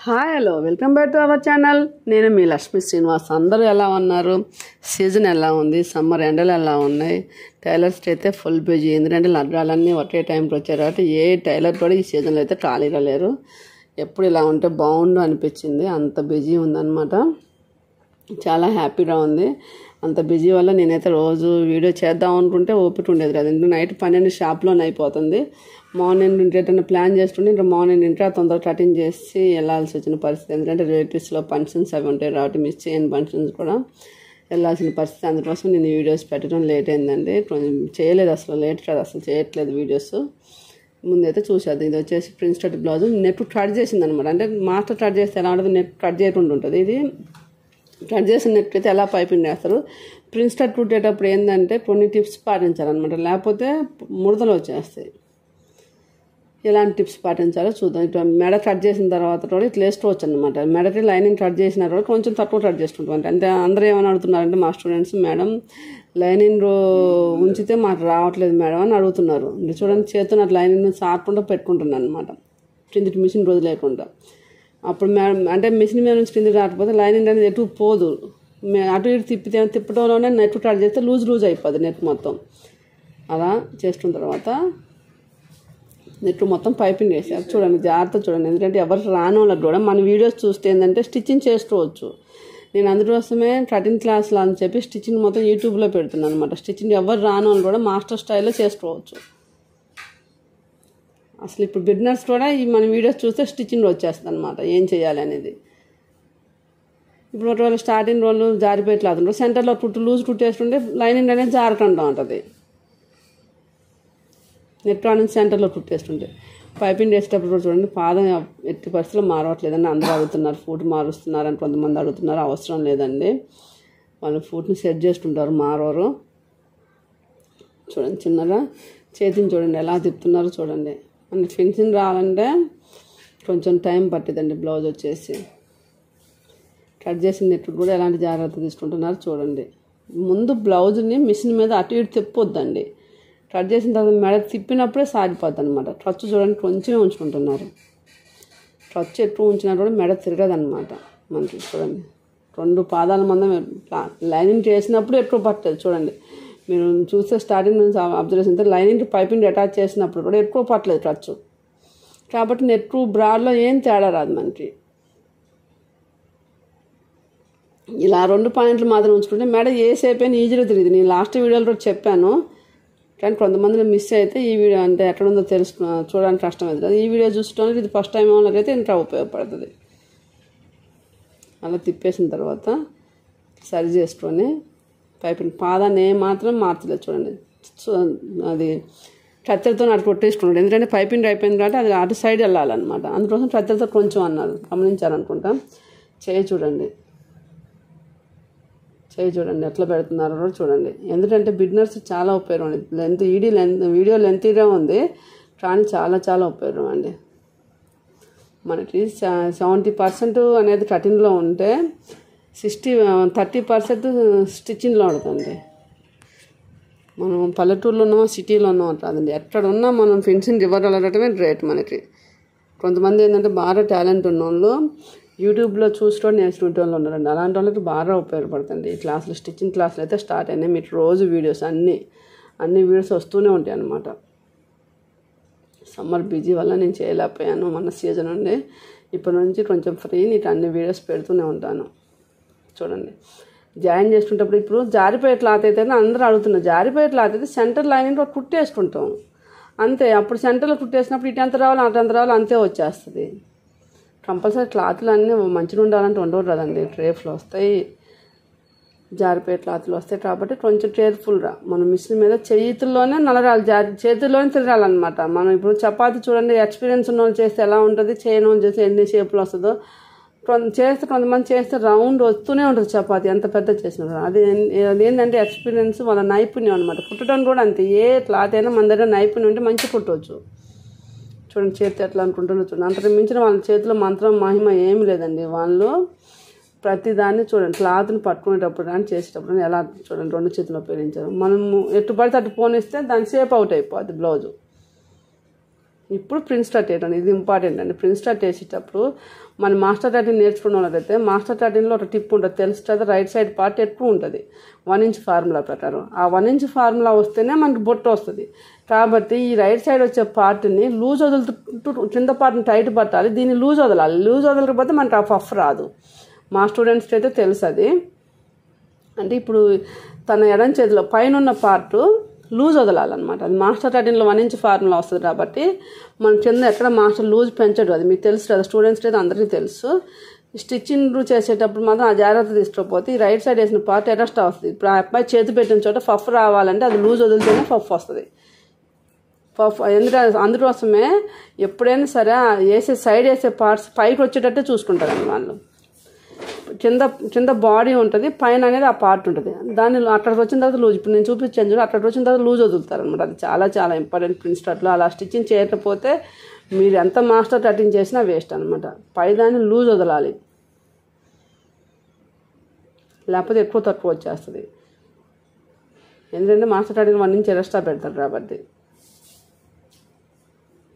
Hi hello welcome back to our channel. నేను మీ లక్ష్మీ శ్రీనివాస్. అందరూ ఎలా ఉన్నారు? సీజన్ ఎలా ఉంది? సమ్మర్ ఎండలు ఎలా ఉన్నాయి? టైలర్స్ అయితే ఫుల్ బిజీ. ఎందుకంటే లడ్డాలన్నీ ఒకే టైంకి వచ్చారు కాబట్టి ఏ టైలర్ కూడా ఈ సీజన్లో అయితే ఖాళీగా లేరు. ఎప్పుడు ఇలా ఉంటే బాగుండు అనిపించింది. అంత బిజీ ఉందన్నమాట. చాలా హ్యాపీగా ఉంది. అంత బిజీ వల్ల నేనైతే రోజు వీడియో చేద్దాం అనుకుంటే ఓపిక ఉండేది కాదు. ఎందుకంటే నైట్ 12 షాప్లోనే అయిపోతుంది. మార్నింగ్ ఇంకేటన్నా ప్లాన్ చేస్తుంటే ఇంకా మార్నింగ్ ఇంట్లో తొందరగా కటింగ్ చేసి వెళ్ళాల్సి వచ్చిన పరిస్థితి. ఎందుకంటే రిలేటివ్స్లో ఫంక్షన్స్ అవి ఉంటాయి కాబట్టి మిస్ చేయని ఫంక్షన్స్ కూడా వెళ్ళాల్సిన పరిస్థితి. అందుకోసం నేను వీడియోస్ పెట్టడం లేట్ అయిందండి. చేయలేదు, అసలు లేట్ కాదు, అసలు చేయట్లేదు వీడియోస్. ముందైతే చూసేది. ఇది వచ్చేసి prince cut blouse net cut చేసింది అనమాట. అంటే మాస్టర్ కట్ చేస్తే ఎలా ఉంటుంది, నెట్ కట్ చేయకుండా ఉంటుంది. ఇది కట్ చేసిన నెట్ అయితే ఎలా పైపింగ్ వేస్తారు. ప్రిన్స్ కట్ కుట్టేటప్పుడు ఏంటంటే కొన్ని టిప్స్ పాటించాలన్నమాట, లేకపోతే ముడతలు వచ్చేస్తాయి. ఎలాంటి టిప్స్ పాటించాలో చూద్దాం. ఇట్లా మెడ కట్ చేసిన తర్వాత కూడా ఇట్లా వేసుకోవచ్చు అనమాట. మెడకి లైనింగ్ కట్ చేసిన తర్వాత కొంచెం తక్కువ కట్ చేసుకుంటాం. అంటే అందరూ ఏమని అడుగుతున్నారంటే మా స్టూడెంట్స్, మేడం లైనింగ్ ఉంచితే మాకు రావట్లేదు మేడం అని అడుగుతున్నారు. చూడండి, చేతున్న లైనింగ్ సాకుండా పెట్టుకుంటున్నాను అనమాట, కిందికి మిషన్ రోజు లేకుండా. అప్పుడు మేడం అంటే మిషన్ మీద నుంచి కిందికి రాకపోతే లైనింగ్ అనేది ఎటు పోదు. అటు ఇటు తిప్పడంలోనే నెట్ కట్ చేస్తే లూజ్ అయిపోద్ది నెట్ మొత్తం. అలా చేసుకున్న తర్వాత నెట్ మొత్తం పైపింగ్ వేసారు. చూడండి, జాగ్రత్త చూడండి. ఎందుకంటే ఎవరు రాని వాళ్ళకి కూడా మన వీడియోస్ చూస్తే ఏంటంటే స్టిచ్చింగ్ చేసుకోవచ్చు. నేను అందుకోసమే కటింగ్ క్లాస్లో అని చెప్పి స్టిచ్చింగ్ మొత్తం యూట్యూబ్లో పెడుతున్నాను అనమాట. స్టిచ్చింగ్ ఎవరు రాని వాళ్ళు కూడా మాస్టర్ స్టైల్లో చేసుకోవచ్చు. అసలు ఇప్పుడు బిగినర్స్ కూడా ఈ మన వీడియోస్ చూస్తే స్టిచ్చింగ్ వచ్చేస్తుంది అనమాట, ఏం చేయాలి అనేది. ఇప్పుడు ఒకవేళ స్టార్టింగ్ రోజు జారిపోయేట్లాదుంటారు, సెంటర్లో లూజ్ కుట్టేస్తుంటే లైనింగ్ అనేది జారకుండా ఉంటుంది. నెట్ నుంచి సెంటర్లో కుట్టేస్తుంటే పైపింగ్ వేసేటప్పుడు కూడా చూడండి, పాదం ఎట్టి పరిస్థితుల్లో మారవట్లేదని అందరూ అడుగుతున్నారు. ఫూట్ మారుస్తున్నారని కొంతమంది అడుగుతున్నారు. అవసరం లేదండి, వాళ్ళు ఫూట్ని సెట్ చేసుకుంటారు, మారవరు. చూడండి, చిన్నగా చేతిని చూడండి ఎలా తిప్పుతున్నారో చూడండి. అంటే ఫినిషింగ్ రావాలంటే కొంచెం టైం పట్టిందండి. బ్లౌజ్ వచ్చేసి కట్ చేసిన నెట్ కూడా ఎలాంటి జాగ్రత్త తీసుకుంటున్నారో చూడండి. ముందు బ్లౌజ్ని మిషన్ మీద అటు ఇటు తిప్పొద్దండి. కట్ చేసిన తర్వాత మెడ తిప్పినప్పుడే సాగిపోద్ది అనమాట. ఖర్చు చూడండి కొంచెమే ఉంచుకుంటున్నారు. ఖర్చు ఎక్కువ ఉంచినా కూడా మెడ తిరగదనమాట మనకి. చూడండి, 2 పాదాల మందం లైనింగ్ చేసినప్పుడు ఎక్కువ పట్టదు. చూడండి, మీరు చూస్తే స్టార్టింగ్ నుంచి అబ్జర్వేషన్ అయితే లైనింగ్ పైపింగ్ అటాచ్ చేసినప్పుడు కూడా ఎక్కువ పట్టలేదు ఖర్చు. కాబట్టి నెట్ బ్రాడ్లో ఏం తేడా రాదు మనకి. ఇలా 2 పాయింట్లు మాత్రం ఉంచుకుంటే మెడ ఏ సేపు అయినా ఈజీగా తిరిగింది. నేను లాస్ట్ వీడియోలో కూడా చెప్పాను, కానీ కొంతమందిని మిస్ అయితే ఈ వీడియో అంటే ఎక్కడుందో చూడడానికి కష్టమైంది కదా. ఈ వీడియో చూసుకోవడానికి ఇది ఫస్ట్ టైం వాళ్ళకైతే ఇంకా ఉపయోగపడుతుంది. అలా తిప్పేసిన తర్వాత సరి చేసుకొని పైపింగ్ పాదాన్ని ఏమాత్రం మార్చలేదు. చూడండి, అది కత్తెరతో అటు కొట్టేసుకున్నాడు. ఎందుకంటే పైపింగ్ అయిపోయింది కాబట్టి అది అటు సైడ్ వెళ్ళాలన్నమాట. అందుకోసం కత్తెరతో కొంచెం అన్నారు, గమనించారనుకుంటా. చేయి చూడండి ఎట్లా పెడుతున్నారో కూడా చూడండి. ఎందుకంటే బిగినర్స్ చాలా ఉపయోగం అండి. వీడియో లెంతీగా ఉంది కానీ చాలా ఉపయోగం అండి. మనకి 70% అనేది కటింగ్లో ఉంటే 30% స్టిచ్చింగ్లో ఉంటుంది. మనం పల్లెటూరులో ఉన్నామో సిటీలో ఉన్నామో కాదండి, ఎక్కడ ఉన్నా మనం ఫినిషింగ్ ఇవ్వగలగటమే గ్రేట్ మనకి. కొంతమంది ఏంటంటే బాగా టాలెంట్ ఉన్న వాళ్ళు యూట్యూబ్లో చూసుకొని నేర్చుకుంటే వాళ్ళు ఉన్నారండి. అలాంటి వాళ్ళకి బాగా ఉపయోగపడుతుంది ఈ క్లాసులు. స్టిచ్చింగ్ క్లాసులు అయితే స్టార్ట్ అయినాయి. మీకు రోజు వీడియోస్ అన్ని వీడియోస్ వస్తూనే ఉంటాయి అన్నమాట. సమ్మర్ బిజీ వల్ల నేను చేయలేకపోయాను. మన సీజన్ ఉండి ఇప్పటి నుంచి కొంచెం ఫ్రీ, నీకు అన్ని వీడియోస్ పెడుతూనే ఉంటాను. చూడండి, జాయిన్ చేసుకునేటప్పుడు ఇప్పుడు జారిపోయే క్లాత్ అయితే అందరూ అడుగుతున్నారు. జారిపోయే క్లాత్ అయితే సెంటర్ లైనింగ్ కుట్టేసుకుంటాం అంతే. అప్పుడు సెంటర్లో కుట్టేసినప్పుడు ఇటు ఎంత రావాలి అటు ఎంత రావాలి అంతే వచ్చేస్తుంది. కంపల్సరీ క్లాత్లు అన్నీ మంచిగా ఉండాలంటే ఉండవు కదండి. ట్రేఫ్లు వస్తాయి, జారిపోయే క్లాత్లు వస్తాయి. కాబట్టి కొంచెం కేర్ఫుల్గా మనం మిషన్ మీద చేతుల్లోనే నలగాలి, చేతుల్లోనే తిరగాలన్నమాట. మనం ఇప్పుడు చపాతీ చూడండి, ఎక్స్పీరియన్స్ ఉన్న వాళ్ళు చేస్తే ఎలా ఉంటుంది, చేయని వాళ్ళు చేస్తే ఎన్ని షేపులు వస్తుందో. కొంతమంది చేస్తే రౌండ్ వస్తూనే ఉంటుంది చపాతీ, ఎంత పెద్ద చేసినా. అదేంటంటే ఎక్స్పీరియన్స్, వాళ్ళ నైపుణ్యం అనమాట. కుట్టడం కూడా అంతే. ఏ క్లాత్ అయినా మన దగ్గర నైపుణ్యం ఉంటే మంచిగా కుట్టవచ్చు. చూడండి, చేతి ఎట్లా అనుకుంటున్నా చూడండి. అంతకు మించిన వాళ్ళ చేతిలో మంత్రం మహిమ ఏమి లేదండి. వాళ్ళు ప్రతిదాన్ని చూడండి, క్లాత్ని పట్టుకునేటప్పుడు కానీ చేసేటప్పుడు ఎలా చూడండి 2 చేతులు ఉపయోగించారు. మనము ఎటు పడితే అటు పోనిస్తే దాని షేప్ అవుట్ అయిపోద్ది బ్లౌజు. ఇప్పుడు ప్రిన్స్ స్టార్ట్ వేయడం ఇది ఇంపార్టెంట్ అండి. ప్రిన్స్ స్టార్ట్ వేసేటప్పుడు మన మాస్టర్ టాటిన్ నేర్చుకున్న వాళ్ళైతే మాస్టర్ టాటిన్లో ఒక టిప్ ఉంటుంది తెలుస్తుంది. రైట్ సైడ్ పార్ట్ ఎక్కువ ఉంటుంది 1 ఇంచ్ ఫార్ములా ప్రకారం. ఆ 1 ఇంచ్ ఫార్ములా వస్తేనే మనకి బొట్టు వస్తుంది. కాబట్టి ఈ రైట్ సైడ్ వచ్చే పార్ట్ని లూజ్ వదులుతూ కింద పార్ట్ని టైట్ పట్టాలి. దీన్ని లూజ్ వదలాలి. లూజ్ వదలకపోతే మనకి ఆ పఫ్ రాదు. మా స్టూడెంట్స్కి అయితే తెలుసు అది. అంటే ఇప్పుడు తన ఎడం చేతిలో పైన ఉన్న పార్ట్ లూజ్ వదలాలన్నమాట. అది మాస్టర్ టాటిన్లో 1 ఇంచ్ ఫార్ములా వస్తుంది కాబట్టి మన కింద ఎక్కడ మాస్టర్ లూజ్ పెంచడు. అది మీకు తెలుసు కదా, స్టూడెంట్స్కి అయితే అందరికీ తెలుసు. స్టిచ్చింగ్ చేసేటప్పుడు మాత్రం ఆ జాగ్రత్త తీసుకోకపోతే ఈ రైట్ సైడ్ వేసిన పార్ట్ ఎక్స్ట్రా వస్తుంది. ఇప్పుడు ఆ అబ్బాయి చేతి పెట్టిన చోట పఫ్ రావాలంటే అది లూజ్ వదిలితేనే పఫ్ వస్తుంది. పఫ్ ఎందుకంటే అందుకోసమే ఎప్పుడైనా సరే వేసే సైడ్ వేసే పార్ట్స్ పైకి వచ్చేటట్టే చూసుకుంటారండి వాళ్ళు. కింద బాడీ ఉంటుంది, పైన అనేది ఆ పార్ట్ ఉంటుంది. దాన్ని అక్కడికి వచ్చిన తర్వాత లూజ్, ఇప్పుడు నేను చూపించాను చూడు, అక్కడికి వచ్చిన తర్వాత లూజ్ వదులుతారు అనమాట. అది చాలా చాలా ఇంపార్టెంట్ ప్రిన్స్ స్టార్ట్లో. అలా స్టిచ్చింగ్ చేయకపోతే మీరు ఎంత మాస్టర్ కటింగ్ చేసినా వేస్ట్ అనమాట. పైదాన్ని లూజ్ వదలాలి, లేకపోతే ఎక్కువ తక్కువ వచ్చేస్తుంది. ఎందుకంటే మాస్టర్ కటింగ్ 1 ఇంచ్ ఎక్స్ట్రా పెడతారు కాబట్టి.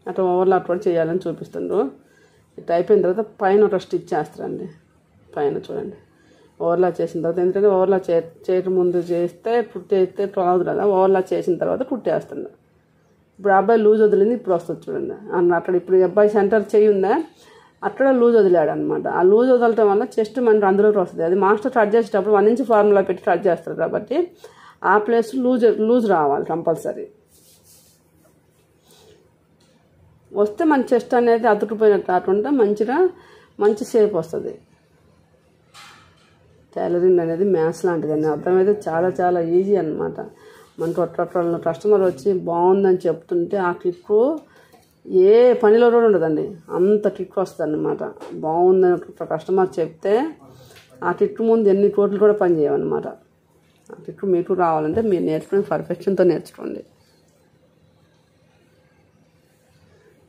అట్లా ఓవర్లాప్ కూడా చేయాలని చూపిస్తుండ్రు. ఇట్లా అయిపోయిన తర్వాత పైన ఒక స్టిచ్ చేస్తారండి. పైన చూడండి ఓవర్లా చేసిన తర్వాత, ఎందుకంటే ఓవర్లా చేయక ముందు చేస్తే కుట్టేస్తే రాదు కదా. ఓవర్లా చేసిన తర్వాత కుట్టేస్తుండ. ఇప్పుడు అబ్బాయి లూజ్ వదిలింది, ఇప్పుడు వస్తుంది చూడండి. అక్కడ ఇప్పుడు అబ్బాయి సెంటర్ చేయి ఉందా, అక్కడ లూజ్ వదిలాడు అనమాట. ఆ లూజ్ వదలటం వల్ల చెస్ట్ మనకి అందులోకి వస్తుంది. అది మాస్టర్ కట్ చేసేటప్పుడు 1 ఇంచ్ ఫార్ములా పెట్టి కట్ చేస్తారు కాబట్టి ఆ ప్లేస్ లూజ్ రావాలి కంపల్సరీ. వస్తే మన చెస్ట్ అనేది అతుక్కుపోయినట్టు కాకుండా మంచి షేప్ వస్తుంది. టైలరింగ్ అనేది మ్యాథ్స్ లాంటిదండి. అర్థమైతే చాలా చాలా ఈజీ అనమాట. మనకు కస్టమర్ వచ్చి బాగుందని చెప్తుంటే ఆ కిక్ ఏ పనిలో కూడా ఉండదండి, అంత కిక్ వస్తుంది అనమాట. బాగుందని కస్టమర్ చెప్తే ఆ కిక్ ముందు ఎన్ని కోట్లు కూడా పని చేయమన్నమాట. ఆ కిక్ మీకు రావాలంటే మీరు నేర్చుకుని పర్ఫెక్షన్తో నేర్చుకోండి.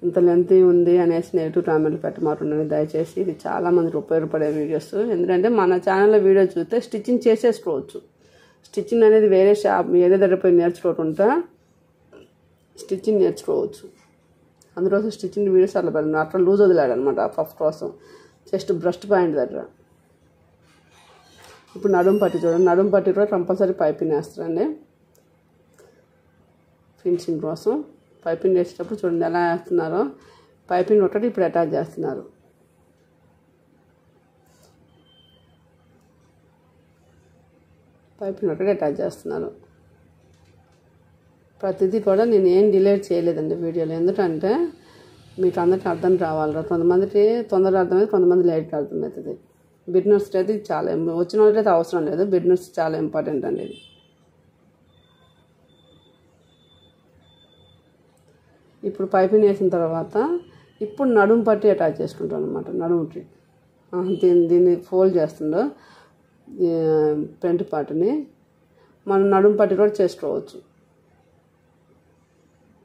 ఇంత లెంతీ ఉంది అనేసి నెగిటివ్ కామెంట్లు పెట్టమాకండి దయచేసి. ఇది చాలామందికి ఉపయోగపడే వీడియోస్. ఎందుకంటే మన ఛానల్లో వీడియో చూస్తే స్టిచ్చింగ్ చేసేసుకోవచ్చు. స్టిచ్చింగ్ అనేది వేరే దగ్గర పోయి నేర్చుకోకుండా స్టిచ్చింగ్ నేర్చుకోవచ్చు. అందుకోసం స్టిచ్చింగ్ వీడియోస్ అట్లా పెట్టండి. అట్లా లూజ్ వదిలాడు అనమాట ఆ పఫ్ కోసం, జస్ట్ బ్రస్ట్ పాయింట్ దగ్గర. ఇప్పుడు నడుము పట్టి చూడండి. నడుము పట్టి కూడా కంపల్సరీ పైపింగ్ వేస్తారండి ఫినిషింగ్ కోసం. పైపింగ్ వేసేటప్పుడు చూడండి ఎలా వేస్తున్నారో. పైపింగ్ ఒకటి ఇప్పుడు అటాచ్ చేస్తున్నారు. పైపింగ్ ఒకటి అటాచ్ చేస్తున్నారు. ప్రతిదీ కూడా నేను ఏం డిలేట్ చేయలేదండి వీడియోలో. ఎందుకంటే మీకు అందరికీ అర్థం కావాలి. కొంతమందికి తొందరగా అర్థమవుతుంది, కొంతమంది లేట్గా అర్థమవుతుంది. బిగినర్స్కి అయితే చాలా, వచ్చిన వాళ్ళకి అయితే అవసరం లేదు. బిగినర్స్ చాలా ఇంపార్టెంట్ అండి ఇది. ఇప్పుడు పైపింగ్ వేసిన తర్వాత ఇప్పుడు నడుము పట్టి అటాచ్ చేసుకుంటాను అనమాట. నడుముకి దీన్ని ఫోల్డ్ చేస్తుండో ఫ్రంట్ పార్ట్ని మనం నడుము పట్టి కూడా చేసుకోవచ్చు.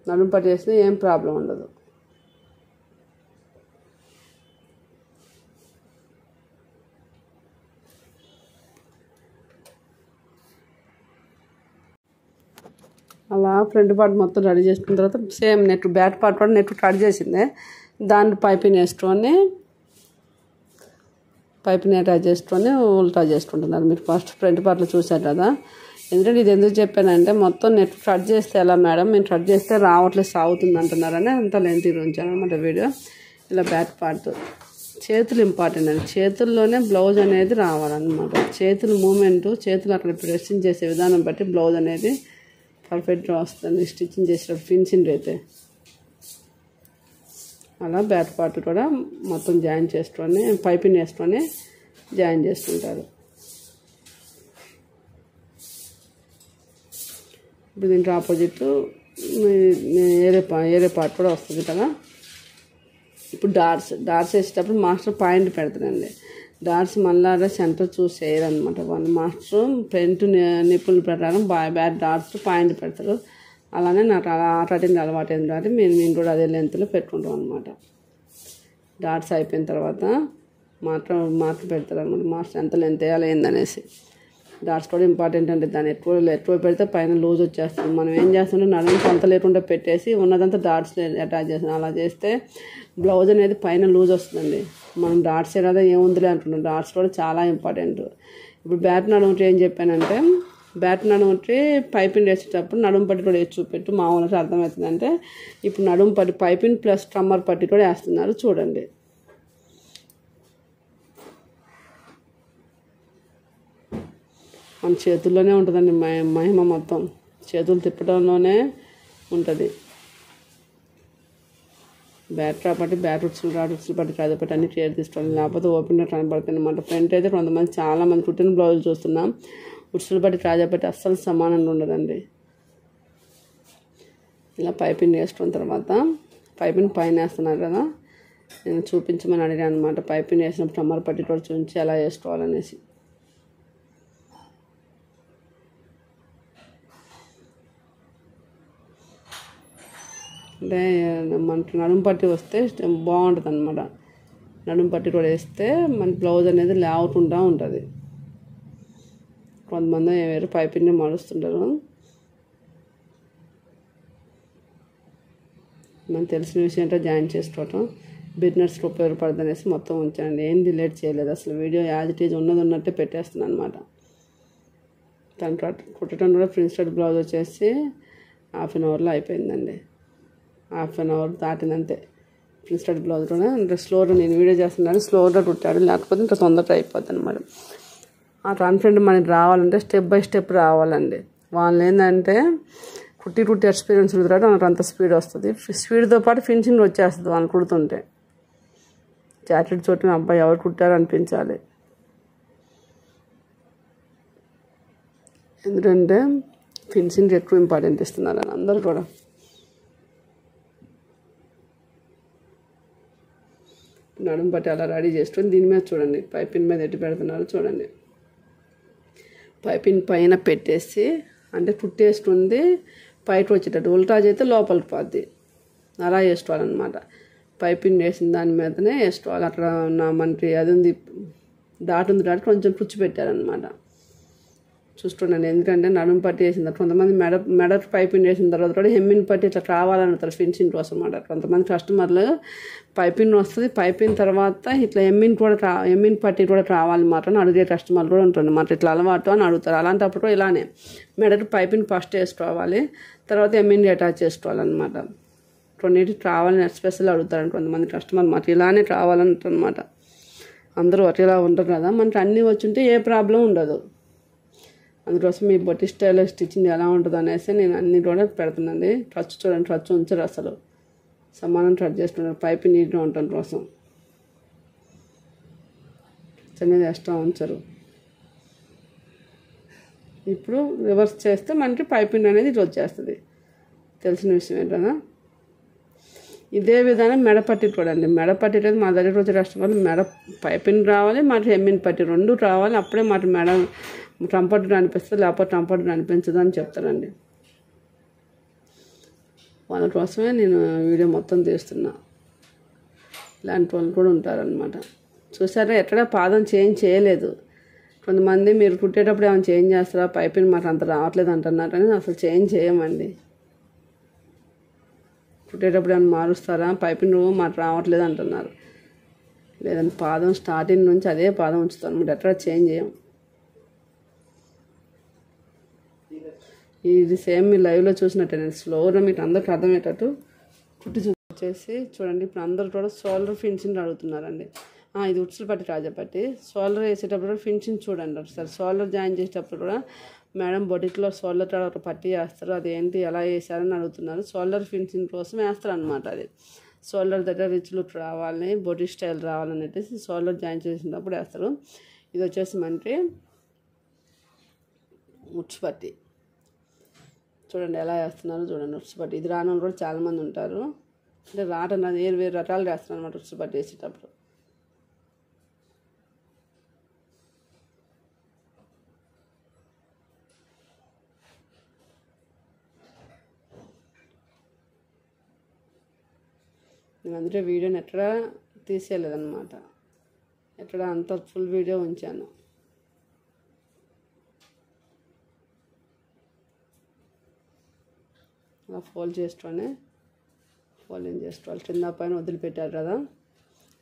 నడుము పట్టి చేస్తే ఏం ప్రాబ్లం ఉండదు. అలా ఫ్రంట్ పార్ట్ మొత్తం రెడీ చేసుకున్న తర్వాత సేమ్ నెట్ బ్యాక్ పార్ట్ కూడా నెట్ కట్ చేసిందే దాన్ని పైపింగ్ వేసుకొని పైపింగ్ అటాచ్ చేసుకొని ఉల్టా చేసుకుంటున్నారు. మీరు ఫస్ట్ ఫ్రంట్ పార్ట్లో చూసారు కదా. ఎందుకంటే ఇది ఎందుకు చెప్పానంటే మొత్తం నెట్ కట్ చేస్తే ఎలా మేడం, మేము కట్ చేస్తే రావట్లేదు సాగుతుంది అంటున్నారని అంత లెంత్ ఉంచాను అనమాట వీడియో. ఇలా బ్యాక్ పార్ట్ చేతులు ఇంపార్టెంట్ అండి. చేతుల్లోనే బ్లౌజ్ అనేది రావాలన్నమాట. చేతుల మూమెంట్, చేతులు అక్కడ ప్రెస్సింగ్ చేసే విధానం బట్టి బ్లౌజ్ అనేది పర్ఫెక్ట్గా వస్తుంది స్టిచ్చింగ్ చేసేటప్పుడు ఫినిషింగ్ అయితే. అలా బ్యాక్ పార్ట్ కూడా మొత్తం జాయిన్ చేసుకొని పైపింగ్ వేసుకొని జాయిన్ చేసుకుంటారు. ఇప్పుడు దీనికి ఆపోజిట్ ఏరే పార్ట్ కూడా వస్తుంది కదా. ఇప్పుడు డాట్స్ వేసేటప్పుడు మాస్టర్ పాయింట్ పెడతానండి. డాట్స్ మళ్ళీ సెంటర్ చూసి వేయరనమాట. వాళ్ళు మాస్టర్ ఫ్రంట్ నిప్పుల ప్రకారం బ్యాక్ డాట్స్ పాయింట్ పెడతారు. అలానే నాకు అలా కటింగ్ అలవాటు అయింది కాబట్టి మేము కూడా అదే లెంత్లో పెట్టుకుంటాం అనమాట. డాట్స్ అయిపోయిన తర్వాత మాత్రం పెడతారు అనమాట. మాస్టర్ ఎంత లెంత్ వేయాలి ఏందనేసి. డాట్స్ కూడా ఇంపార్టెంట్ అండి. దాన్ని ఎక్కువ పెడితే పైన లూజ్ వచ్చేస్తుంది. మనం ఏం చేస్తుంటే నడుము అంత లేకుండా పెట్టేసి ఉన్నదంతా డాట్స్ అటాచ్ చేస్తాం. అలా చేస్తే బ్లౌజ్ అనేది పైన లూజ్ వస్తుందండి. మనం డాట్స్ ఏదో ఏముందిలే అంటున్నాం. డాట్స్ కూడా చాలా ఇంపార్టెంట్. ఇప్పుడు బ్యాక్ నడుము ఏం చెప్పానంటే, బ్యాక్ నడుము పైపింగ్ వేసేటప్పుడు నడుము పట్టి కూడా వేసి చూపెట్టు మామూలుగా అర్థమవుతుందంటే, ఇప్పుడు నడుము పట్టి పైపింగ్ ప్లస్ ట్రమ్మర్ పట్టి కూడా వేస్తున్నారు చూడండి. మన చేతుల్లోనే ఉంటుందండి మహిమ మొత్తం. చేతులు తిప్పడంలోనే ఉంటుంది. బ్యాట్ ఉచ్చులు పట్టి కాదపట్టి అన్ని కేర్ తీసుకోవాలి. లేకపోతే ఓపెన్గా కనబడుతుంది అనమాట. ఫ్రంట్ అయితే కొంతమంది చాలామంది కుట్టిన బ్లౌజులు చూస్తున్నాం. ఉచ్చులు పట్టి కాజాపట్టి అస్సలు సమానంగా ఉండదండి. ఇలా పైపింగ్ వేసుకున్న తర్వాత పైపింగ్ పైన వేస్తున్నారు కదా, నేను చూపించమని అడిగాను అనమాట. పైపింగ్ వేసినప్పుడు ట్రమ్మర్ పట్టి కూడా చూపించి ఎలా వేసుకోవాలనేసి. అంటే మనకి నడుము పట్టి వస్తే బాగుంటుంది అనమాట. నడుము పట్టి కూడా వేస్తే మన బ్లౌజ్ అనేది లేఅవుట్ ఉంటుంది. కొంతమంది వేరే పైపింగ్ని మరుస్తుంటారు. మనకు తెలిసిన విషయం అంటే జాయిన్ చేసుకోవటం బిజినెస్కి ఉపయోగపడుతుంది అనేసి మొత్తం ఉంచానండి. ఏం డిలేట్ చేయలేదు అసలు. వీడియో యాజ్ ఇట్ ఈజ్ ఉన్నట్టే పెట్టేస్తున్నాను అనమాట. దాని కుట్టడం కూడా ప్రిన్స్ కట్ బ్లౌజ్ వచ్చేసి 1/2 అవర్లో అయిపోయిందండి. 1/2 అవర్ దాటినంతే. ప్రిన్స్ కట్ బ్లౌజ్ కూడా ఇంకా స్లోగా నేను వీడియో చేస్తున్నాను, స్లోగా కుట్టాడు. లేకపోతే ఇంకా తొందరగా అయిపోతుంది అనమాట. ఆ కాన్ఫిడెంట్ మనకి రావాలంటే స్టెప్ బై స్టెప్ రావాలండి. వాళ్ళు ఏంటంటే కుట్టి ఎక్స్పీరియన్స్ కుడుతున్నాడు, మనకు అంత స్పీడ్ వస్తుంది. స్పీడ్తో పాటు ఫినిషింగ్ వచ్చేస్తుంది వాళ్ళు కుడుతుంటే. జాకెట్ చోటు అబ్బాయి ఎవరు కుట్టారు అనిపించాలి. ఎందుకంటే ఫినిషింగ్ ఎక్కువ ఇంపార్టెంట్ ఇస్తున్నారు అని అందరూ కూడా. నడుము పట్టి అలా రెడీ చేసుకొని దీని మీద చూడండి, పైపింగ్ మీద ఎట్టి పెడుతున్నారు చూడండి. పైపింగ్ పైన పెట్టేసి అంటే కుట్టేసుకుంది బయట వచ్చేటట్టు, ఉల్టా చేస్తే లోపలికి పోద్ది. అలా వేసుకోవాలన్నమాట. పైపింగ్ వేసిన దాని మీదనే వేసుకోవాలి. అక్కడ మనకి అది ఉంది డాట్ ఉంది, డాట్ కొంచెం పుచ్చి పెట్టారనమాట. చూస్తున్నాను. ఎందుకంటే నడుము పట్టి వేసిన తర్వాత కొంతమంది మెడ పైపింగ్ వేసిన తర్వాత కూడా హెమ్మిన్ పట్టి ఇట్లా కావాలంటారు ఫినిషింగ్ కోసం అన్నమాట. కొంతమంది కస్టమర్లు పైపింగ్ వస్తుంది, పైపింగ్ తర్వాత ఇట్లా ఎమ్మిన్ పట్టి కూడా కావాలి మాట అని అడిగే కస్టమర్లు కూడా ఉంటుంది మాట. ఇట్లా అలవాటు అని అడుగుతారు. అలాంటప్పుడు కూడా ఇలానే మెడకు పైపింగ్ ఫస్ట్ వేసుకోవాలి, తర్వాత ఎమ్మిన్ అటాచ్ చేసుకోవాలన్నమాట. కొన్నిటికి కావాలని స్పెషల్ అడుగుతారు కొంతమంది కస్టమర్ మాట. ఇలానే కావాలంటారు అనమాట. అందరూ ఒకేలా ఉంటారు కదా, మనకి అన్నీ వచ్చుంటే ఏ ప్రాబ్లం ఉండదు. అందుకోసం మీ బొట్టి స్టైల్ స్టిచ్చింగ్ ఎలా ఉంటుంది అనేసి నేను అన్నీ కూడా పెడుతున్నాను. ఖర్చు చూడండి, ఖర్చు ఉంచరు అసలు. సమానం ట్రచ్ చేసుకుంటారు పైపింగ్ నీట్గా ఉండటం కోసం. అనేది ఎక్స్ట్రా ఉంచరు. ఇప్పుడు రివర్స్ చేస్తే మనకి పైపింగ్ అనేది ఇట్లా వచ్చేస్తుంది. తెలిసిన విషయం ఏంటన్నా. ఇదే విధానం మెడపట్టి చూడండి. మెడపట్టి అనేది మా దగ్గర వచ్చే కస్టమర్లు మెడ పైపింగ్ రావాలి, మాట హెమ్మిన్ పట్టి రెండు రావాలి. అప్పుడే మాట మెడ ట్రంపట్టు అనిపిస్తుంది, లేకపోతే ట్రంపట్టు అనిపించదు అని చెప్తారండి. వాళ్ళ కోసమే నేను వీడియో మొత్తం తీస్తున్నా. ఇలాంటి వాళ్ళు కూడా ఉంటారనమాట. చూసారా, ఎక్కడ పాదం చేంజ్ చేయలేదు. కొంతమంది మీరు కుట్టేటప్పుడు ఏమైనా చేంజ్ చేస్తారా, పైపింగ్ మాకు అంత రావట్లేదు అంటున్నారు. కానీ అసలు చేంజ్ చేయమండి. కుట్టేటప్పుడు ఏమైనా మారుస్తారా, పైపింగ్ మాకు రావట్లేదు అంటున్నారు. లేదంటే పాదం స్టార్టింగ్ నుంచి అదే పాదం ఉంచుతాను, మీరు ఎక్కడ చేంజ్ చేయం. ఇది సేమ్ మీ లైవ్లో చూసినట్టే నేను స్లోగా మీకు అందరికి అర్థమయ్యేటట్టు కుట్టి వచ్చేసి చూడండి. ఇప్పుడు అందరూ కూడా షోల్డర్ ఫినిషింగ్ అడుగుతున్నారండి. ఇది ఉడ్సులు పట్టి రాజపట్టి షోల్డర్ వేసేటప్పుడు ఫినిషింగ్ చూడండి ఒకసారి. షోల్డర్ జాయిన్ చేసేటప్పుడు కూడా మేడం బొటిక్లో షోల్డర్ ఒక పట్టి వేస్తారు, అదేంటి ఎలా వేసారని అడుగుతున్నారు. షోల్డర్ ఫినిషింగ్ కోసం వేస్తారు అనమాట. అది షోల్డర్ దగ్గర రిచ్ లుక్ రావాలని, బొటిక్ స్టైల్ రావాలని చెప్పేసి షోల్డర్ జాయిన్ చేసినప్పుడు వేస్తారు. ఇది వచ్చేసి మనకి ఉడ్స్ పట్టి చూడండి ఎలా వేస్తున్నారు చూడండి. ఉడ్స్ పట్టి ఇది రాని వాళ్ళు కూడా చాలామంది ఉంటారు. అంటే రాటన్నది వేరు రకాలు వేస్తున్నారు అనమాట ఉడ్స్ పట్టి వేసేటప్పుడు. నేను అందుకే వీడియోని ఎక్కడ తీసేయలేదన్నమాట. ఎక్కడ అంత ఫుల్ వీడియో ఉంచాను. అలా ఫోల్డింగ్ చేసుకోవాలి. కింద పైన వదిలిపెట్టారు కదా,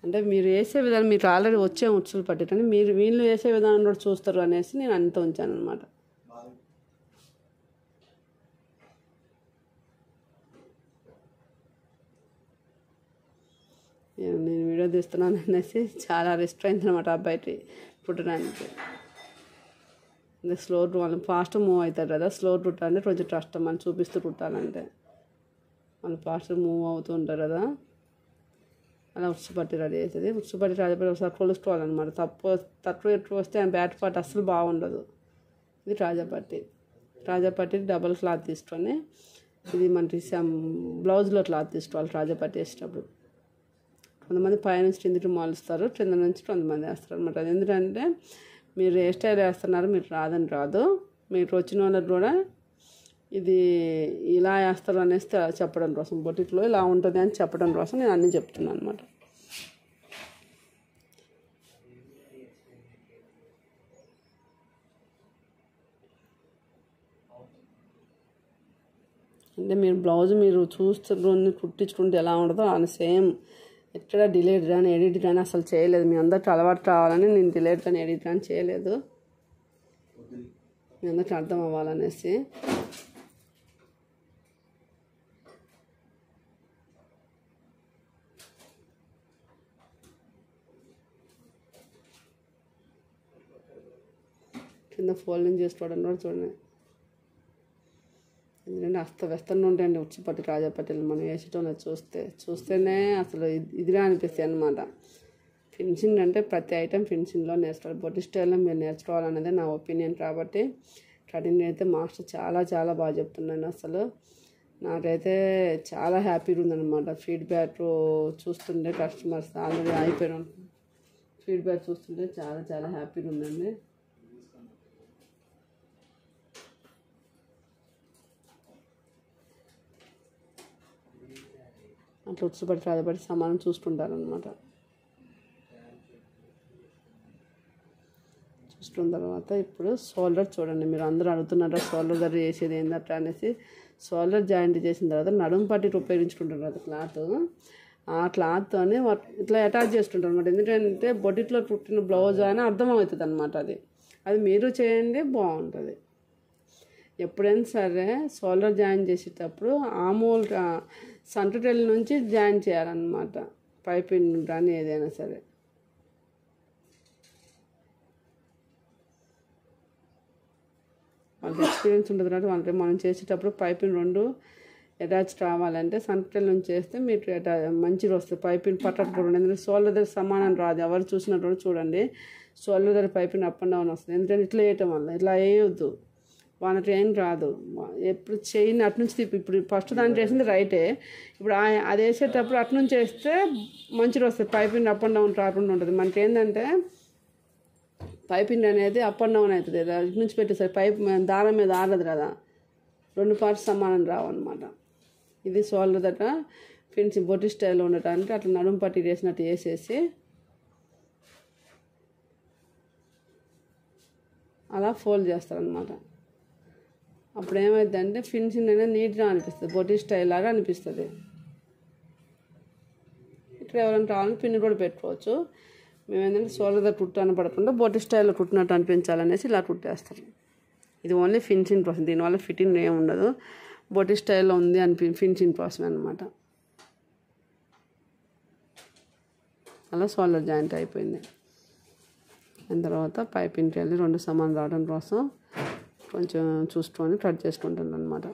అంటే మీరు వేసే విధానం మీకు ఆల్రెడీ వచ్చే ఉచ్చులు పట్టేటని మీరు వీళ్ళు వేసే విధానం కూడా చూస్తారు అనేసి నేను అంత ఉంచాను అనమాట. నేను వీడియో తీస్తున్నాను అనేసి చాలా రిస్క్ అయింది అనమాట అబ్బాయికి కుట్టడానికి. అంటే స్లో వాళ్ళు ఫాస్ట్ మూవ్ అవుతారు కదా, స్లో కుట్టాలంటే కొంచెం కష్టం అని చూపిస్తూ కుట్టాలంటే వాళ్ళు ఫాస్ట్ మూవ్ అవుతూ ఉంటారు కదా. అలా ఉచ్చుపట్టి రెడీ అవుతుంది. ఉచ్చుపట్టి రెడీ అయిపోయి ఒకసారి కొలుసుకోవాలన్నమాట. తక్కువ ఎక్కువ వస్తే ఆ బ్యాట్ పార్ట్ అస్సలు బాగుండదు. ఇది రాజాపట్టి డబల్ క్లాత్ తీసుకొని, ఇది మనకి బ్లౌజ్లో క్లాత్ తీసుకోవాలి రాజాపట్టి వేసేటప్పుడు. కొంతమంది పైనుంచి కిందికి మాలుస్తారు, కింద నుంచి కొంతమంది వేస్తారు అనమాట. అది ఎందుకంటే మీరు ఏ స్టైల్ వేస్తున్నారు, మీరు రాదు, మీరు వచ్చిన వాళ్ళకి కూడా ఇది ఇలా వేస్తారు అనేసి చెప్పడం కోసం, బొటిక్లో ఇలా ఉంటుంది అని చెప్పడం కోసం నేను అన్నీ చెప్తున్నాను అనమాట. అంటే మీరు బ్లౌజ్ మీరు చూస్తుంటే కుట్టించుకుంటే ఎలా ఉండదో అని సేమ్ ఎక్కడ డిలేట్ కానీ ఎడిట్ కానీ అసలు చేయలేదు. మీ అందరికి అలవాటు కావాలని నేను డిలేట్ కానీ ఎడిట్ కానీ చేయలేదు, మీ అందరికి అర్థం అవ్వాలనేసి. కింద ఫోల్డింగ్ చేసుకోవడం కూడా చూడండి, ఎందుకంటే అస్తవ్యస్తంగా ఉంటాయండి ఉచ్చుపట్టి రాజాపట్టిలు మనం వేసేటోళ్ళు చూస్తేనే అసలు ఇదిగా అనిపిస్తాయి అన్నమాట. ఫినిషింగ్ అంటే ప్రతి ఐటెం ఫినిషింగ్లో నేర్చుకోవాలి, బొట్టి స్టైల్లో మీరు నేర్చుకోవాలనేది నా ఒపీనియన్. కాబట్టి కటింగ్ అయితే మాస్టర్ చాలా బాగా చెప్తున్నాను. అసలు నాకైతే చాలా హ్యాపీగా ఉందన్నమాట. ఫీడ్బ్యాక్ చూస్తుంటే కస్టమర్స్ ఆల్రెడీ అయిపోయిన ఫీడ్బ్యాక్ చూస్తుంటే చాలా హ్యాపీగా ఉందండి. అట్లా ఉచ్చుపట్టి రాజపట్టి సమానం చూసుకుంటారనమాట. చూసుకున్న తర్వాత ఇప్పుడు షోల్డర్ చూడండి. మీరు అందరూ అడుగుతున్నారా షోల్డర్ దగ్గర చేసేది ఏంటంటే అనేసి. షోల్డర్ జాయింట్ చేసిన తర్వాత నడుము పట్టికి ఉపయోగించుకుంటారు కదా క్లాత్, ఆ క్లాత్తోనే ఇట్లా అటాచ్ చేసుకుంటారు అనమాట. ఎందుకంటే బొటిక్లో కుట్టిన బ్లౌజ్ అని అర్థమవుతుంది అనమాట. అది మీరు చేయండి, బాగుంటుంది. ఎప్పుడైనా సరే షోల్డర్ జాయిన్ చేసేటప్పుడు ఆమూల్ సంటటెల్ నుంచి జాయిన్ చేయాలన్నమాట. పైపింగ్ కానీ ఏదైనా సరే. వాళ్ళకి ఎక్స్పీరియన్స్ ఉంటుంది కాబట్టి వాళ్ళకి మనం చేసేటప్పుడు పైపింగ్ 2 అటాచ్ కావాలంటే సంటటెల్ నుంచి చేస్తే మీకు మంచిగా వస్తుంది. పైపింగ్ పట్టకపోవడం, ఎందుకంటే షోల్డర్ దగ్గర సమానం రాదు. ఎవరు చూసినట్టు చూడండి, షోల్డర్ దగ్గర పైపింగ్ అప్ అండ్ డౌన్ వస్తుంది. ఎందుకంటే ఇట్లా వేయటం వల్ల ఇట్లా వేయొద్దు, వాళ్ళకి ఏం రాదు. ఎప్పుడు చేయని అటు నుంచి ఇప్పుడు ఫస్ట్ దాన్ని చేసింది రైటే, ఇప్పుడు అది వేసేటప్పుడు అటు నుంచి వేస్తే మంచిగా వస్తుంది. పైపింగ్ అప్ అండ్ డౌన్ రాకుండా ఉంటుంది. మనకి ఏంటంటే పైపింగ్ అనేది అప్ అండ్ డౌన్ అవుతుంది. ఇటు నుంచి పెట్టేసరి పైప్ దారం మీద ఆరదు కదా, 2 పార్ట్స్ సమానం రావన్నమాట. ఇది షోల్డర్ దగ్గర ఫినిషింగ్ బొట్టి స్టైల్లో ఉండటానికి అట్లా నడుము పట్టి వేసినట్టు వేసేసి అలా ఫోల్డ్ చేస్తారనమాట. అప్పుడు ఏమైందంటే ఫినిషింగ్ అనేది నీట్గా అనిపిస్తుంది, బొట్టి స్టైల్ లాగా అనిపిస్తుంది. ఇక్కడ ఎవరైనా కావాలని పిన్ని కూడా పెట్టుకోవచ్చు. మేము ఏంటంటే షోల్డర్ దగ్గర కుట్టు అనపడకుండా బొట్టి స్టైల్లో కుట్టినట్టు అనిపించాలనేసి ఇలా కుట్టేస్తారు. ఇది ఓన్లీ ఫినిషింగ్ కోసం, దీనివల్ల ఫిట్టింగ్ ఏమి ఉండదు. బొట్టి స్టైల్లో ఉంది ఫినిషింగ్ కోసం అనమాట. అలా షోల్డర్ జాయింట్ అయిపోయింది. దాని తర్వాత పైపింగ్కి వెళ్ళి 2 సమానం రావడం కోసం కొంచెం చూసుకొని కట్ చేసుకుంటాను అనమాట.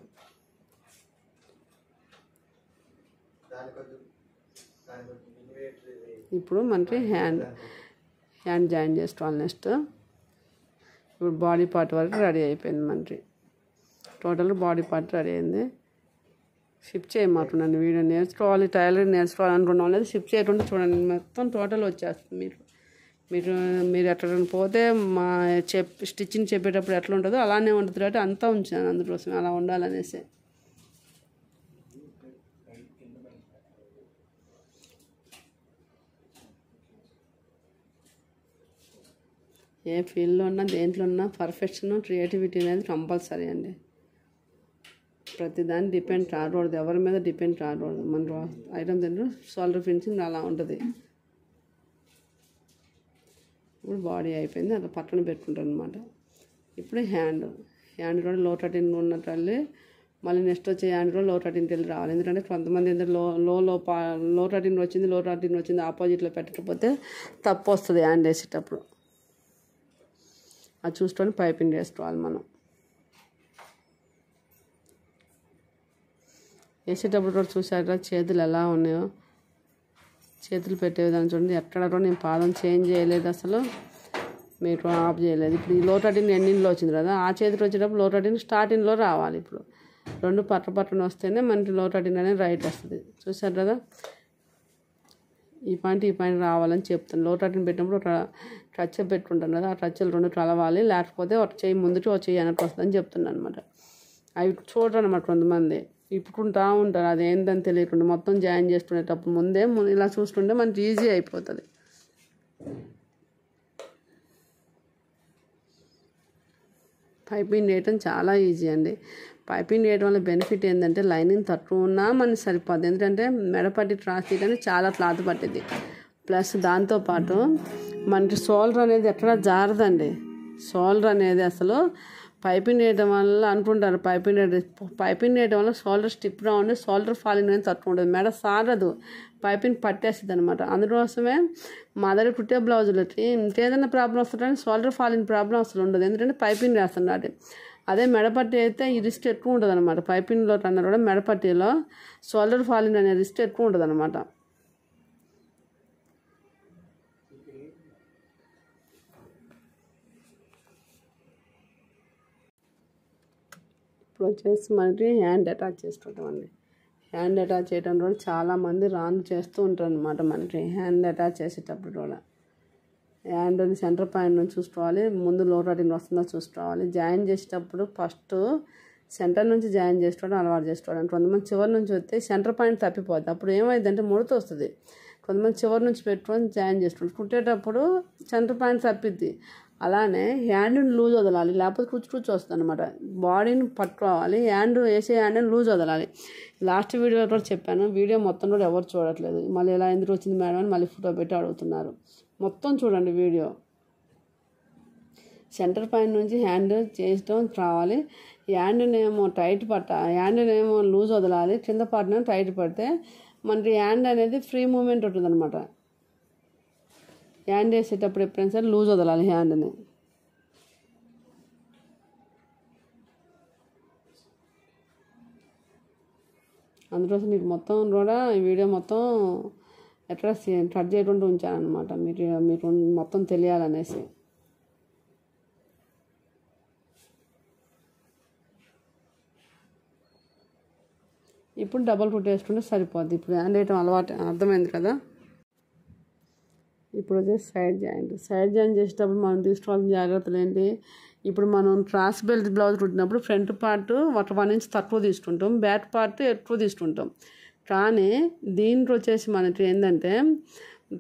ఇప్పుడు మనకి హ్యాండ్ జాయిన్ చేసుకోవాలి. నెక్స్ట్ ఇప్పుడు బాడీ పార్ట్ వరకు రెడీ అయిపోయింది. మనకి టోటల్ బాడీ పార్ట్ రెడీ అయింది. షిఫ్ట్ చేయమంటున్నాను. వీడియో నేర్చుకోవాలి, టైలరింగ్ నేర్చుకోవాలనుకున్నాం లేదు, షిఫ్ట్ చేయకుండా చూడండి, మొత్తం టోటల్ వచ్చేస్తుంది. మీరు ఎక్కడికైనా పోతే మా స్టిచ్చింగ్ చెప్పేటప్పుడు ఎట్లా ఉంటుందో అలానే ఉంటుంది కాబట్టి అంతా ఉంచాను అందుకోసం, అలా ఉండాలనేసి. ఏ ఫీల్డ్లో ఉన్నా దేంట్లో ఉన్నా పర్ఫెక్షన్ క్రియేటివిటీ అనేది కంపల్సరీ అండి. ప్రతి దాన్ని డిపెండ్ రాకూడదు, ఎవరి మీద డిపెండ్ రాకూడదు. మన ఐటమ్ తింటే షోల్డర్ ఫినిషింగ్ అలా ఉంటుంది. ఇప్పుడు బాడీ అయిపోయింది, అలా పక్కన పెట్టుకుంటాను అనమాట. ఇప్పుడు హ్యాండ్ కూడా లో 13 ఉన్నట్టు మళ్ళీ నెక్స్ట్ వచ్చే హ్యాండ్ కూడా లో 13 వెళ్ళి రావాలి. ఎందుకంటే కొంతమంది ఏంటంటే లో 13 వచ్చింది ఆపోజిట్లో పెట్టకపోతే తప్పు వస్తుంది హ్యాండ్ వేసేటప్పుడు. అది చూసుకొని పైపింగ్ వేసుకోవాలి. మనం వేసేటప్పుడు కూడా చూసాక చేతులు ఎలా ఉన్నాయో, చేతులు పెట్టే విధానం చూడండి. ఎక్కడ కూడా నేను పాదం చేంజ్ చేయలేదు, అసలు మీరు ఆఫ్ చేయలేదు. ఇప్పుడు ఈ లో 13 ఎండింగ్లో వచ్చింది కదా, ఆ చేతికి వచ్చేటప్పుడు లో 13 స్టార్టింగ్లో రావాలి. ఇప్పుడు రెండు పట్టన వస్తేనే మనకి లో 13 అనేది రైట్ వస్తుంది. చూసారు కదా, ఈ పాయింట్ రావాలని చెప్తాను. లో 13 పెట్టినప్పుడు ఒక టచ్ పెట్టుకుంటాను కదా, ఆ టచ్లు రెండు కలవాలి, లేకపోతే ఒక చేయి ముందుకి ఒక చేయి వెనక్కి వస్తుందని చెప్తున్నాను అనమాట. అవి చూడరు అనమాట కొంతమంది, ఇప్పుకుంటా ఉంటారు, అది ఏంటని తెలియకుండా మొత్తం జాయిన్ చేసుకునేటప్పుడు ముందే ఇలా చూసుకుంటే మనకి ఈజీ అయిపోతుంది. పైపింగ్ వేయటం చాలా ఈజీ అండి. పైపింగ్ వేయడం వల్ల బెనిఫిట్ ఏంటంటే లైనింగ్ తక్కువ ఉన్నా మనకి సరిపోద్ది. ఎందుకంటే మెడపట్టి ట్రాస్ తీయడానికి చాలా క్లాత్ పట్టింది. ప్లస్ దాంతోపాటు మనకి షోల్డర్ అనేది ఎక్కడ జారదండి. షోల్డర్ అనేది అసలు పైపింగ్ వేయడం వల్ల అనుకుంటారు, పైపింగ్ వేయడం వల్ల షోల్డర్ స్టిప్గా ఉండి షోల్డర్ ఫాలింగ్ అనేది తక్కువ ఉంటుంది, మెడ సారదు, పైపింగ్ పట్టేస్తుంది అనమాట. అందుకోసమే మా దగ్గర కుట్టే బ్లౌజులకి ఇంకేదైనా ప్రాబ్లం వస్తుందని షోల్డర్ ఫాలింగ్ ప్రాబ్లం అసలు ఉండదు, ఎందుకంటే పైపింగ్ వేస్తున్నాడు. అదే మెడపట్టి అయితే ఈ రిస్ట్ ఎక్కువ ఉంటుంది అనమాట. పైపింగ్లో కన్నా కూడా మెడపట్టిలో షోల్డర్ ఫాలింగ్ అనే రిస్ట్ ఎక్కువ ఉంటుంది అనమాట. ఇప్పుడు వచ్చేసి మనకి హ్యాండ్ అటాచ్ చేసుకుంటామండి. హ్యాండ్ అటాచ్ చేయడం కూడా చాలామంది రాంగ్ చేస్తూ ఉంటారు అనమాట. మనకి హ్యాండ్ అటాచ్ చేసేటప్పుడు కూడా హ్యాండ్ని సెంటర్ పాయింట్ నుంచి చూసుకోవాలి, ముందు లో 13 వస్తుందో చూసుకోవాలి. జాయిన్ చేసేటప్పుడు ఫస్ట్ సెంటర్ నుంచి జాయిన్ చేసుకోవడం అలవాటు చేసుకోవాలి. కొంతమంది చివరి నుంచి వస్తే సెంటర్ పాయింట్ తప్పిపోద్ది, అప్పుడు ఏమైందంటే ముడత వస్తుంది. కొంతమంది చివరి నుంచి పెట్టుకొని జాయిన్ చేసుకుంటారు, కుట్టేటప్పుడు సెంటర్ పాయింట్ తప్పిద్ది. అలానే హ్యాండ్ని లూజ్ వదలాలి, లేకపోతే కూర్చు వస్తుంది అనమాట. బాడీని పట్టుకోవాలి, హ్యాండ్ని లూజ్ వదలాలి. లాస్ట్ వీడియోలో కూడా చెప్పాను, వీడియో మొత్తం కూడా ఎవరు చూడట్లేదు. మళ్ళీ ఎలా ఎందుకు వచ్చింది మేడం అని మళ్ళీ ఫోటో పెట్టి అడుగుతున్నారు. మొత్తం చూడండి వీడియో. సెంటర్ పాయింట్ నుంచి హ్యాండ్ చేయడం రావాలి. హ్యాండ్నేమో లూజ్ వదలాలి, కింద పార్ట్నేమో టైట్ పడితే మనకి హ్యాండ్ అనేది ఫ్రీ మూమెంట్ ఉంటుంది అనమాట. హ్యాండ్ వేసేటప్పుడు ఎప్పుడైనా సరే లూజ్ వదలాలి హ్యాండ్ని. అందుకోసం మీకు మొత్తం కూడా ఈ వీడియో మొత్తం ఎట్లా కట్ చేయకుండా ఉంచానమాట, మీకు మొత్తం తెలియాలనేసి. ఇప్పుడు డబల్ కుట్ వేసుకుంటే సరిపోద్ది. ఇప్పుడు హ్యాండ్ వేయటం అలవాటు అర్థమైంది కదా. ఇప్పుడు వచ్చేసి సైడ్ జాయింట్ చేసేటప్పుడు మనం తీసుకోవాల్సిన జాగ్రత్తలు ఏంటి? ఇప్పుడు మనం క్రాస్ బెల్ట్ బ్లౌజ్ కుట్టినప్పుడు ఫ్రంట్ పార్ట్ ఒక 1 ఇంచ్ తక్కువ తీసుకుంటాం, బ్యాక్ పార్ట్ ఎక్కువ తీసుకుంటాం. కానీ దీంట్లో వచ్చేసి మనకి ఏంటంటే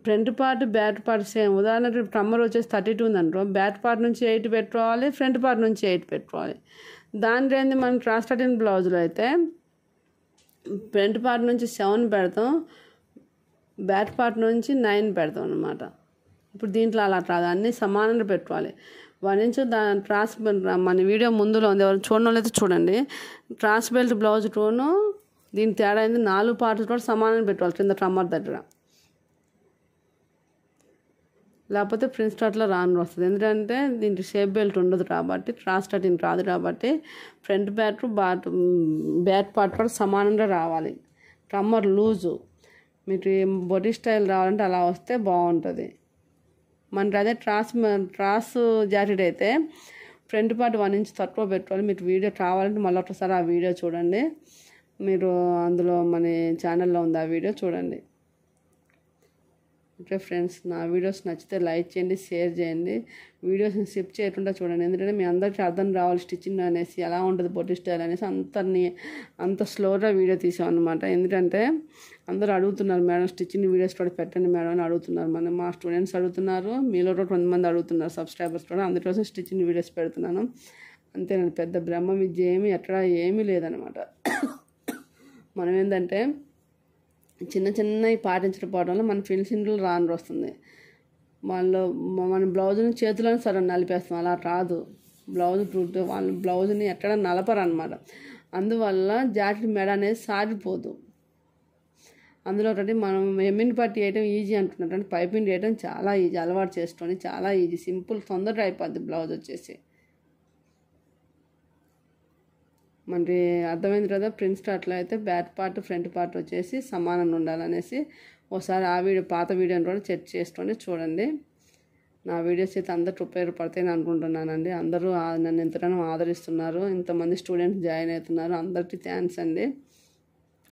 front part back part same. ఉదాహరణకి కమ్మర్ వచ్చేసి 32 ఉందనుకో, బ్యాక్ పార్ట్ నుంచి 8 పెట్టుకోవాలి, ఫ్రంట్ పార్ట్ నుంచి 8 పెట్టుకోవాలి. దాంట్లో ఏంది మనం క్రాస్ కటింగ్ బ్లౌజులో అయితే ఫ్రంట్ పార్ట్ నుంచి 7 పెడతాం, బ్యాక్ పార్ట్ నుంచి 9 పెడతాం అనమాట. ఇప్పుడు దీంట్లో అలా కాదు, అన్నీ సమానంగా పెట్టుకోవాలి. 1 ఇంచ్ క్రాస్ మన వీడియో ముందులో ఉంది, ఎవరు చూడడం అయితే చూడండి. క్రాస్ బెల్ట్ బ్లౌజ్ టోను దీని తేడా అయింది, 4 పార్ట్స్ కూడా సమానంగా పెట్టుకోవాలి కింద కమ్మర్ దగ్గర, లేకపోతే ప్రిన్స్ కట్లో రాను వస్తుంది. ఎందుకంటే దీనికి షేప్ బెల్ట్ ఉండదు కాబట్టి, క్రాస్ కటింగ్ రాదు కాబట్టి ఫ్రంట్ బ్యాక్ పార్ట్ కూడా సమానంగా రావాలి. కమ్మర్ లూజు మీకు బొడీ స్టైల్ రావాలంటే అలా వస్తే బాగుంటుంది. మనకి అదే ట్రాస్ జాకెట్ అయితే ఫ్రంట్ పార్ట్ 1 ఇంచ్ తక్కువ పెట్టుకోవాలి. మీకు వీడియో కావాలంటే మళ్ళీ ఒకసారి ఆ వీడియో చూడండి, మీరు అందులో మన ఛానల్లో ఉంది, ఆ వీడియో చూడండి. ఓకే ఫ్రెండ్స్, నా వీడియోస్ నచ్చితే లైక్ చేయండి, షేర్ చేయండి, వీడియోస్ని స్కిప్ చేయకుండా చూడండి. ఎందుకంటే మీ అందరికీ అర్థం రావాలి స్టిచ్చింగ్ అనేసి, ఎలా ఉంటుంది బొట్టి స్టైల్ అనేసి అంత స్లోగా వీడియో తీసామన్నమాట. ఎందుకంటే అందరూ అడుగుతున్నారు, మేడం స్టిచ్చింగ్ వీడియోస్ కూడా పెట్టండి మేడం అని అడుగుతున్నారు. మా స్టూడెంట్స్ అడుగుతున్నారు, మీలో కూడా కొంతమంది అడుగుతున్నారు, సబ్స్క్రైబర్స్ కూడా. అందుకోసం స్టిచ్చింగ్ వీడియోస్ పెడుతున్నాను. అంతేనండి, పెద్ద బ్రహ్మ విద్య ఎక్కడ ఏమీ లేదనమాట. మనం ఏంటంటే చిన్న చిన్నవి పాటించకపోవడం వల్ల మన ఫినిషింగ్లో రాని వస్తుంది. మన బ్లౌజ్ని చేతులను సరే నలిపేస్తాం, అలా రాదు. వాళ్ళ బ్లౌజ్ని ఎక్కడ నలపరు అనమాట. అందువల్ల జాకెట్ మెడ అనేది సాగిపోదు. అందులో ఒకటి మనం ఎమ్మిని పట్టి వేయడం ఈజీ అంటున్నారు, అంటే పైపింగ్ వేయడం చాలా ఈజీ. అలవాటు చేసుకొని చాలా ఈజీ, సింపుల్, తొందరగా అయిపోద్ది బ్లౌజ్ వచ్చేసి. మనకి అర్థమైంది కదా. ప్రిన్స్ స్టార్ట్లో అయితే బ్యాక్ పార్ట్ ఫ్రంట్ పార్ట్ వచ్చేసి సమానంగా ఉండాలనేసి ఒకసారి ఆ పాత వీడియోని కూడా చెక్ చేసుకొని చూడండి. నా వీడియోస్ అయితే అందరికి ఉపయోగపడతాయని అనుకుంటున్నానండి. అందరూ నన్ను ఎంతగానో ఆదరిస్తున్నారు, ఇంతమంది స్టూడెంట్స్ జాయిన్ అవుతున్నారు, అందరికీ థ్యాంక్స్ అండి.